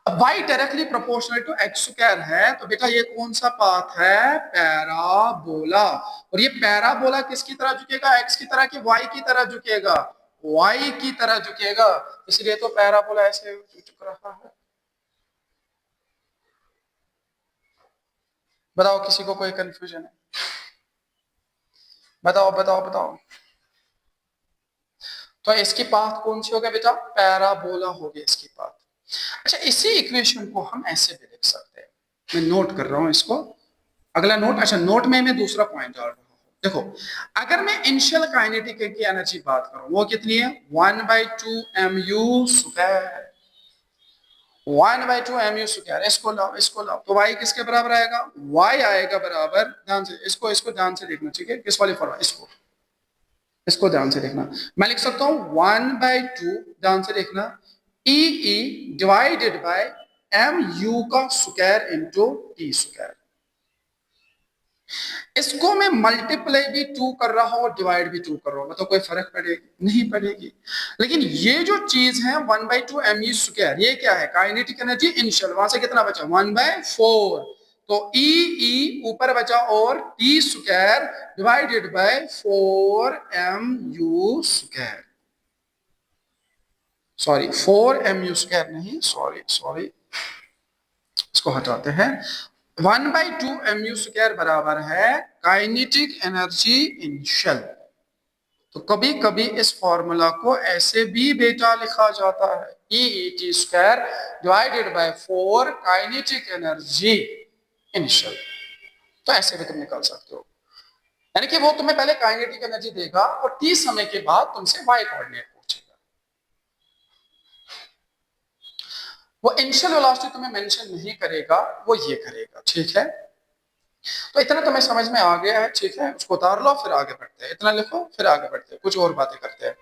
y directly proportional to x square है, तो बेटा ये कौन सा पाथ है, पैराबोला। और ये पैराबोला किसकी तरह झुकेगा, x की तरह कि y की तरह झुकेगा, y की तरह झुकेगा, इसलिए तो पैराबोला ऐसे झुक रहा है। बताओ किसी को कोई कंफ्यूजन है? बताओ बताओ बताओ। तो इसकी पाथ कौन सी हो गया बेटा? पैराबोला हो गया इसकी पाथ। अच्छा, इसी इक्वेशन को हम ऐसे भी लिख सकते हैं, मैं नोट कर रहा हूं इसको, अगला नोट। अच्छा, नोट में मैं दूसरा पॉइंट डाल रहा हूं। देखो, अगर मैं इनिशियल काइनेटिक की एनर्जी बात करूं, वो कितनी है? 1/2 mu²। 1/2 mu²। इसको लाओ, इसको लाओ, तो y किसके बराबर आएगा? y आएगा बराबर, ध्यान से इसको इसको ध्यान से देखना, ठीक है? किस वाली फॉर्मूला? इसको इसको ध्यान से देखना। मैं लिख सकता हूं 1/2, ध्यान से देखना, ई डिवाइडेड बाय एम यू का स्क्वायर इंटू टी स्क्वायर। इसको मैं मल्टीप्लाई भी 2 कर रहा हूं और डिवाइड भी 2 कर रहा हूं, मतलब कोई फर्क पड़ेगी? नहीं पड़ेगी। लेकिन ये जो चीज है 1/2 mu², ये क्या है? Kinetic energy initial. वहां से कितना बचा? 1/4। तो ई ऊपर बचा और T square divided by 4mu²। Sorry, 4mu² नहीं, सॉरी सॉरी, इसको हटाते हैं। 1/2 mu² बराबर है काइनेटिक एनर्जी इनिशियल। तो कभी कभी इस फॉर्मूला को ऐसे भी बेटा लिखा जाता है, E⁻² divided by 4 kinetic energy initial. तो ऐसे भी तुम निकाल सकते हो, यानी कि वो तुम्हें पहले काइनेटिक एनर्जी देगा और t समय के बाद तुमसे y कोऑर्डिनेट पूछेगा। वो इनिशियल वेलोसिटी तुम्हें मेंशन नहीं करेगा, वो ये करेगा, ठीक है? तो इतना तुम्हें समझ में आ गया है, ठीक है? उसको उतार लो, फिर आगे बढ़ते हैं। इतना लिखो, फिर आगे बढ़ते हैं, कुछ और बातें करते हैं।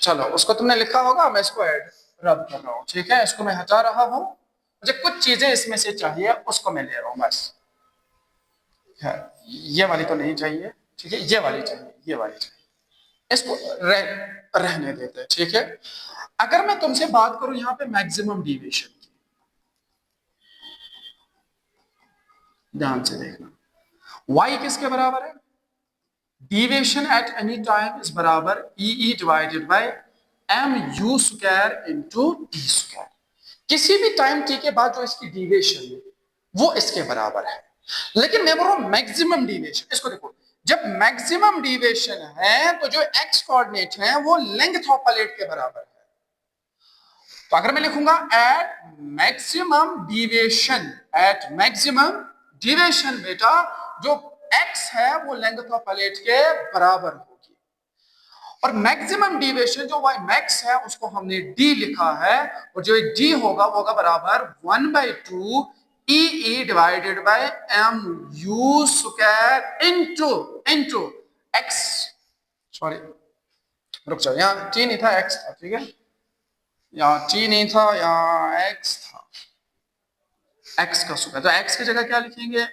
चलो, उसको तुमने लिखा होगा, मैं इसको ऐड रब कर रहा हूँ, ठीक है? इसको मैं हटा रहा हूँ, मुझे कुछ चीजें इसमें से चाहिए, उसको मैं ले रहा हूँ बस। ये वाली तो नहीं चाहिए, ठीक है? ये वाली चाहिए, ये वाली चाहिए, इसको रहने देते हैं, ठीक है? अगर मैं तुमसे बात करूं यहाँ पे मैक्सिमम डिविएशन की, ध्यान से देखना, y किसके बराबर है? Deviation at any time is बराबर ई divided bye mu² into t²। किसी भी टाइम t के बाद जो इसकी डिविएशन है वो इसके बराबर है। लेकिन मैं बोल रहा हूं मैक्सिमम डिविएशन, इसको देखो, जब मैक्सिमम डिविएशन है तो जो x कोऑर्डिनेट है वो लेंथ ऑफ प्लेट के बराबर है। तो अगर मैं लिखूंगा at maximum deviation, at maximum deviation बेटा, जो x है वो लेंथ ऑफ प्लेट के बराबर होगी। और मैक्सिमम डिविएशन जो y मैक्स है उसको हमने d लिखा है, और जो d होगा वो होगा बराबर 1/2 E divided bye mu² into x। Sorry, रुक जाओ, यहाँ t नहीं था, x था, ठीक है? यहाँ t नहीं था, यहाँ x था, x का स्क्वायर। तो x की जगह क्या लिखेंगे?